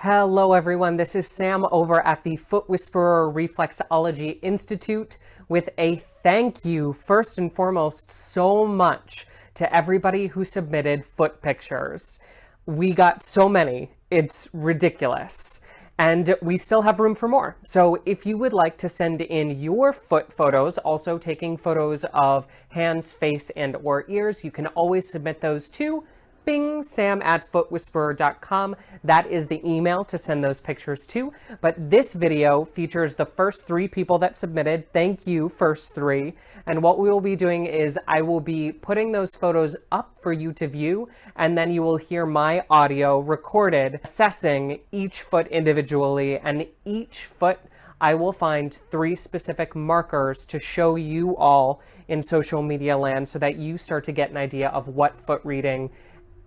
Hello everyone, this is Sam over at the Foot Whisperer Reflexology Institute with a thank you first and foremost so much to everybody who submitted foot pictures. We got so many, it's ridiculous. And we still have room for more. So if you would like to send in your foot photos, also taking photos of hands, face, and or ears, you can always submit those to Bing, sam@footwhisperer.com. That is the email to send those pictures to. But this video features the first 3 people that submitted. Thank you, first 3. And what we will be doing is I will be putting those photos up for you to view, and then you will hear my audio recorded assessing each foot individually, and each foot I will find 3 specific markers to show you all in social media land so that you start to get an idea of what foot reading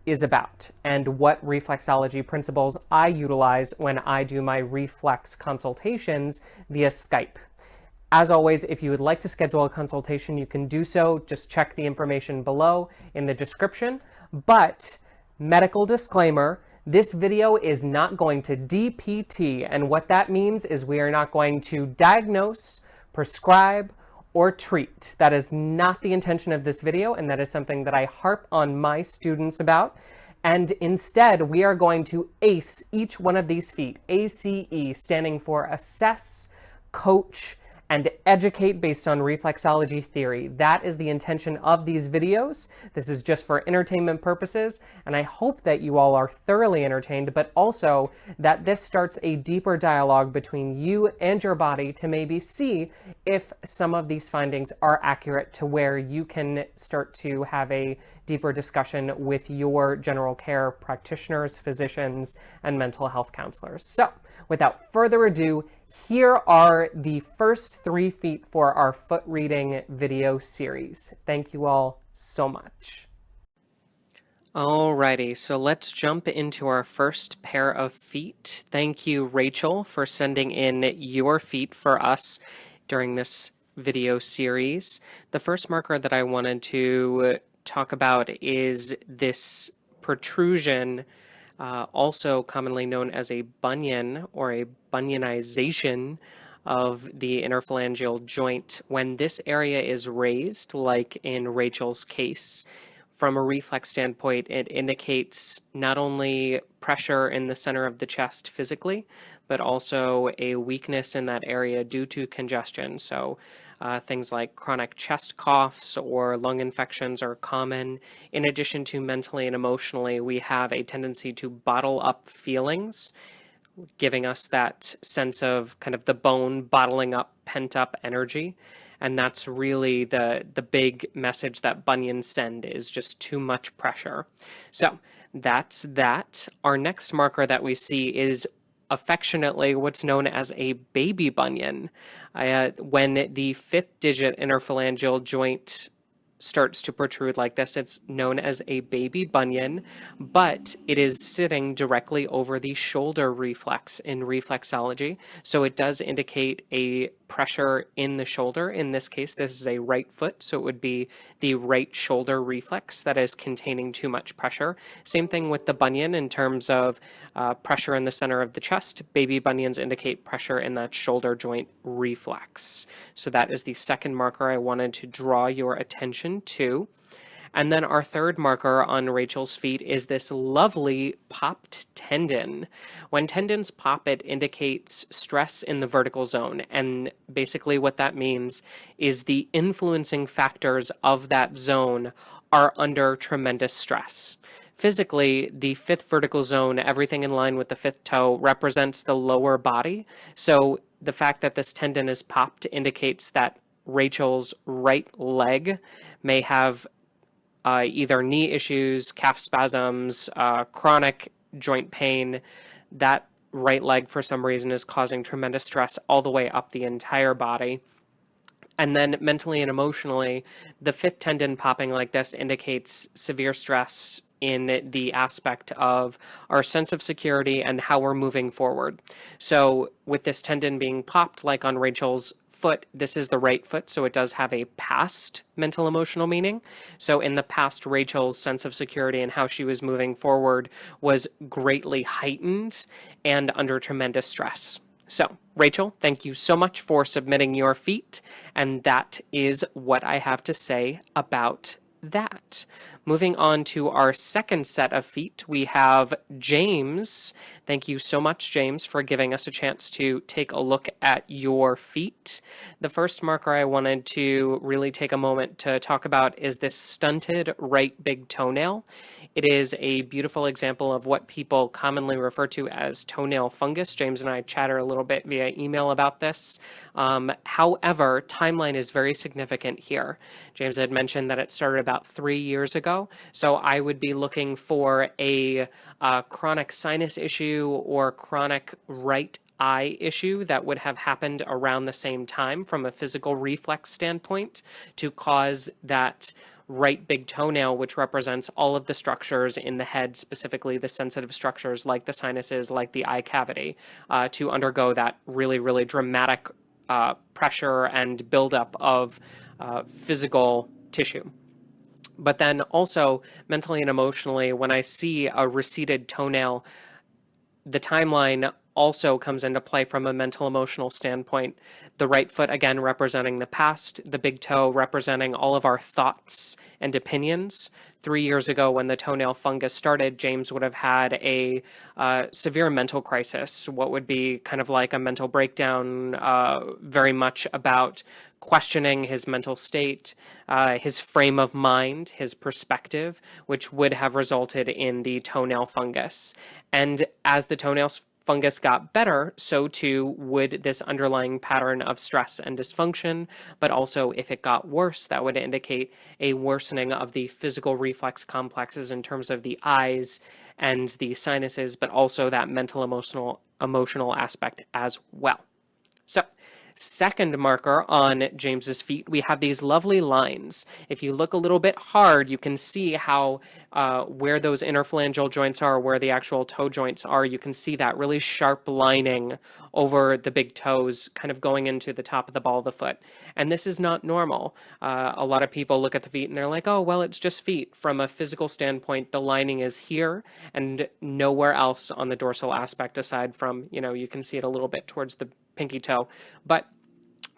is about and what reflexology principles I utilize when I do my reflex consultations via Skype. As always, if you would like to schedule a consultation, you can do so. Just check the information below in the description. But medical disclaimer, this video is not going to DPT, and what that means is we are not going to diagnose, prescribe, or treat. That is not the intention of this video, and that is something that I harp on my students about. And instead, we are going to ACE each one of these feet, ACE, standing for assess, coach, and educate based on reflexology theory. That is the intention of these videos. This is just for entertainment purposes, and I hope that you all are thoroughly entertained, but also that this starts a deeper dialogue between you and your body to maybe see if some of these findings are accurate to where you can start to have a deeper discussion with your general care practitioners, physicians, and mental health counselors. So, without further ado, here are the first 3 feet for our foot reading video series. Thank you all so much. Alrighty, so let's jump into our first pair of feet. Thank you, Rachel, for sending in your feet for us during this video series. The first marker that I wanted to talk about is this protrusion, also commonly known as a bunion or a bunionization of the interphalangeal joint. When this area is raised, like in Rachel's case, from a reflex standpoint, it indicates not only pressure in the center of the chest physically, but also a weakness in that area due to congestion. So things like chronic chest coughs or lung infections are common. In addition to mentally and emotionally, we have a tendency to bottle up feelings, giving us that sense of kind of the bone bottling up pent up energy. And that's really the big message that bunions send, is just too much pressure. So that's that. Our next marker that we see is affectionately what's known as a baby bunion. When the 5th digit interphalangeal joint starts to protrude like this, it's known as a baby bunion, but it is sitting directly over the shoulder reflex in reflexology. So it does indicate a pressure in the shoulder. In this case, this is a right foot, so it would be the right shoulder reflex that is containing too much pressure. Same thing with the bunion in terms of pressure in the center of the chest. Baby bunions indicate pressure in that shoulder joint reflex. So that is the second marker I wanted to draw your attention to. And then our third marker on Rachel's feet is this lovely popped tendon. When tendons pop, it indicates stress in the vertical zone. And basically what that means is the influencing factors of that zone are under tremendous stress. Physically, the 5th vertical zone, everything in line with the 5th toe, represents the lower body. So the fact that this tendon is popped indicates that Rachel's right leg may have either knee issues, calf spasms, chronic joint pain. That right leg, for some reason, is causing tremendous stress all the way up the entire body. And then mentally and emotionally, the 5th tendon popping like this indicates severe stress in the aspect of our sense of security and how we're moving forward. So with this tendon being popped, like on Rachel's foot, this is the right foot, so it does have a past mental emotional meaning. So in the past, Rachel's sense of security and how she was moving forward was greatly heightened, and under tremendous stress. So, Rachel, thank you so much for submitting your feet, and that is what I have to say about that. Moving on to our second set of feet, we have James. Thank you so much, James, for giving us a chance to take a look at your feet. The first marker I wanted to really take a moment to talk about is this stunted right big toenail. It is a beautiful example of what people commonly refer to as toenail fungus. James and I chatted a little bit via email about this. However, timeline is very significant here. James had mentioned that it started about 3 years ago, so I would be looking for a chronic sinus issue or chronic right eye issue that would have happened around the same time from a physical reflex standpoint to cause that right big toenail, which represents all of the structures in the head, specifically the sensitive structures like the sinuses, like the eye cavity, to undergo that really, really dramatic pressure and buildup of physical tissue. But then also mentally and emotionally, when I see a receded toenail, the timeline also comes into play from a mental emotional standpoint. The right foot, again, representing the past, the big toe representing all of our thoughts and opinions. 3 years ago, when the toenail fungus started, James would have had a severe mental crisis, what would be kind of like a mental breakdown, very much about questioning his mental state, his frame of mind, his perspective, which would have resulted in the toenail fungus. And as the toenail fungus got better, so too would this underlying pattern of stress and dysfunction, but also if it got worse, that would indicate a worsening of the physical reflex complexes in terms of the eyes and the sinuses, but also that mental emotional aspect as well. So, second marker on James's feet, we have these lovely lines. If you look a little bit hard, you can see how where those interphalangeal joints are, where the actual toe joints are, you can see that really sharp lining over the big toes, kind of going into the top of the ball of the foot. And this is not normal. A lot of people look at the feet and they're like, oh, well, it's just feet. From a physical standpoint, the lining is here and nowhere else on the dorsal aspect aside from, you can see it a little bit towards the pinky toe. But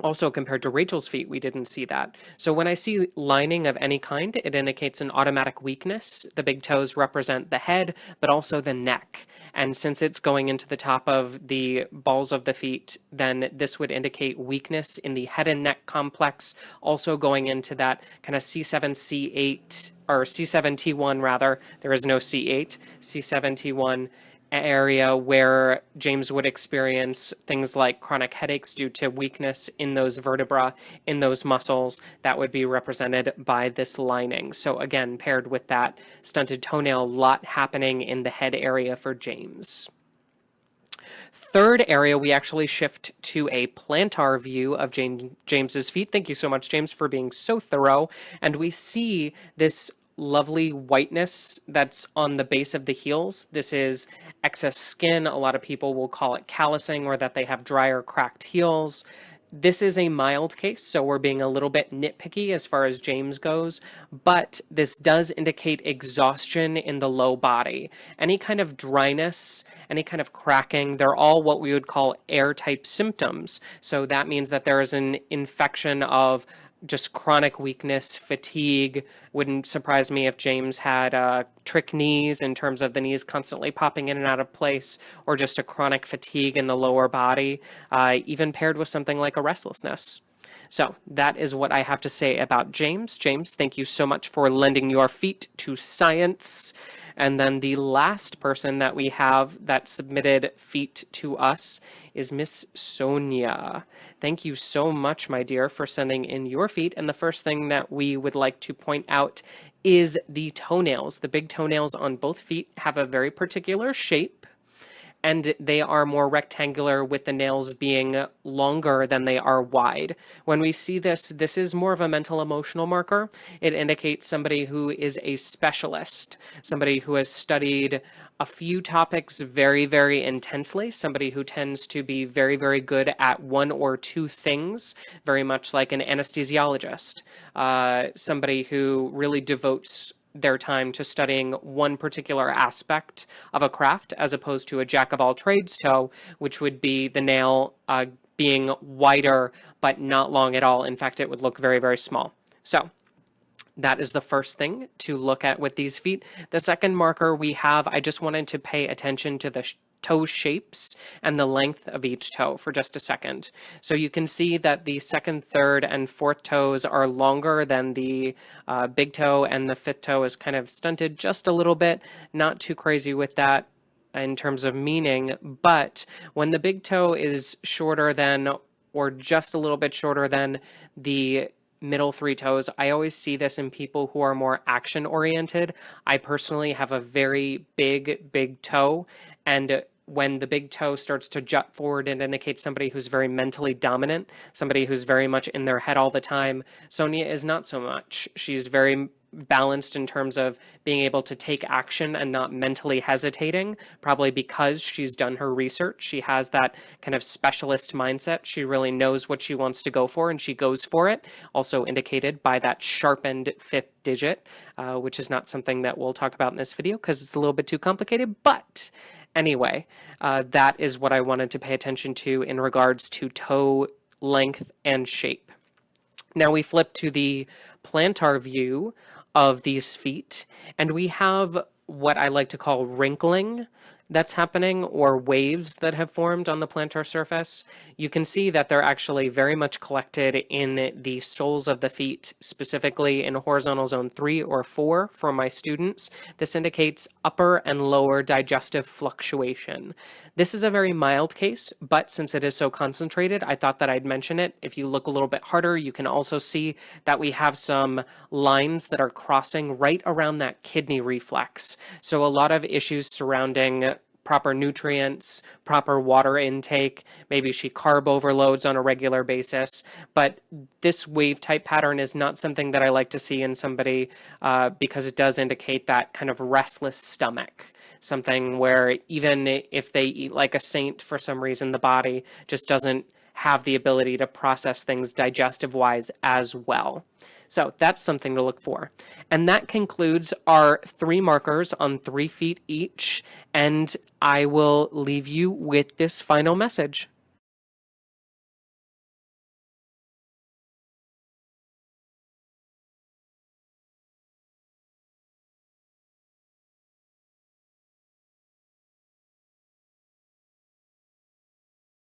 also, compared to Rachel's feet, we didn't see that. So when I see lining of any kind, it indicates an automatic weakness. The big toes represent the head, but also the neck. And since it's going into the top of the balls of the feet, then this would indicate weakness in the head and neck complex, also going into that kind of C7, C8, or C7T1 rather. There is no C8, C7T1 area where James would experience things like chronic headaches due to weakness in those vertebrae, in those muscles, that would be represented by this lining. So again, paired with that stunted toenail, a lot happening in the head area for James. Third area, we actually shift to a plantar view of James's feet. Thank you so much, James, for being so thorough. And we see this lovely whiteness that's on the base of the heels. This is excess skin. A lot of people will call it callousing, or that they have dry or cracked heels. This is a mild case, so we're being a little bit nitpicky as far as James goes, but this does indicate exhaustion in the low body. Any kind of dryness, any kind of cracking, they're all what we would call air-type symptoms. So that means that there is an infection of just chronic weakness, fatigue. Wouldn't surprise me if James had trick knees in terms of the knees constantly popping in and out of place, or just a chronic fatigue in the lower body, even paired with something like a restlessness. So that is what I have to say about James. James, thank you so much for lending your feet to science. And then the last person that we have that submitted feet to us is Miss Sonia. Thank you so much, my dear, for sending in your feet. And the first thing that we would like to point out is the toenails. The big toenails on both feet have a very particular shape, and they are more rectangular, with the nails being longer than they are wide. When we see this, this is more of a mental emotional marker. It indicates somebody who is a specialist, somebody who has studied a few topics very, very intensely, somebody who tends to be very, very good at one or two things, very much like an anesthesiologist, somebody who really devotes their time to studying one particular aspect of a craft as opposed to a jack of all trades toe, which would be the nail being wider but not long at all. In fact, it would look very, very small. So that is the first thing to look at with these feet. The second marker we have, I just wanted to pay attention to the toe shapes and the length of each toe for just a second. So you can see that the second, third, and fourth toes are longer than the big toe, and the fifth toe is kind of stunted just a little bit. Not too crazy with that in terms of meaning, but when the big toe is shorter than or just a little bit shorter than the middle three toes, I always see this in people who are more action oriented. I personally have a very big toe, and when the big toe starts to jut forward, it indicates somebody who's very mentally dominant, somebody who's very much in their head all the time. Sonia is not so much. She's very balanced in terms of being able to take action and not mentally hesitating, probably because she's done her research. She has that kind of specialist mindset. She really knows what she wants to go for, and she goes for it, also indicated by that sharpened fifth digit, which is not something that we'll talk about in this video because it's a little bit too complicated, but anyway, that is what I wanted to pay attention to in regards to toe length and shape. Now we flip to the plantar view of these feet, and we have what I like to call wrinkling that's happening, or waves that have formed on the plantar surface. You can see that they're actually very much collected in the soles of the feet, specifically in horizontal zone 3 or 4 for my students. This indicates upper and lower digestive fluctuation. This is a very mild case, but since it is so concentrated, I thought that I'd mention it. If you look a little bit harder, you can also see that we have some lines that are crossing right around that kidney reflex. So a lot of issues surrounding proper nutrients, proper water intake, maybe she carb overloads on a regular basis. But this wave type pattern is not something that I like to see in somebody because it does indicate that kind of restless stomach. Something where even if they eat like a saint, for some reason the body just doesn't have the ability to process things digestive-wise as well. So that's something to look for. And that concludes our 3 markers on 3 feet each. And I will leave you with this final message.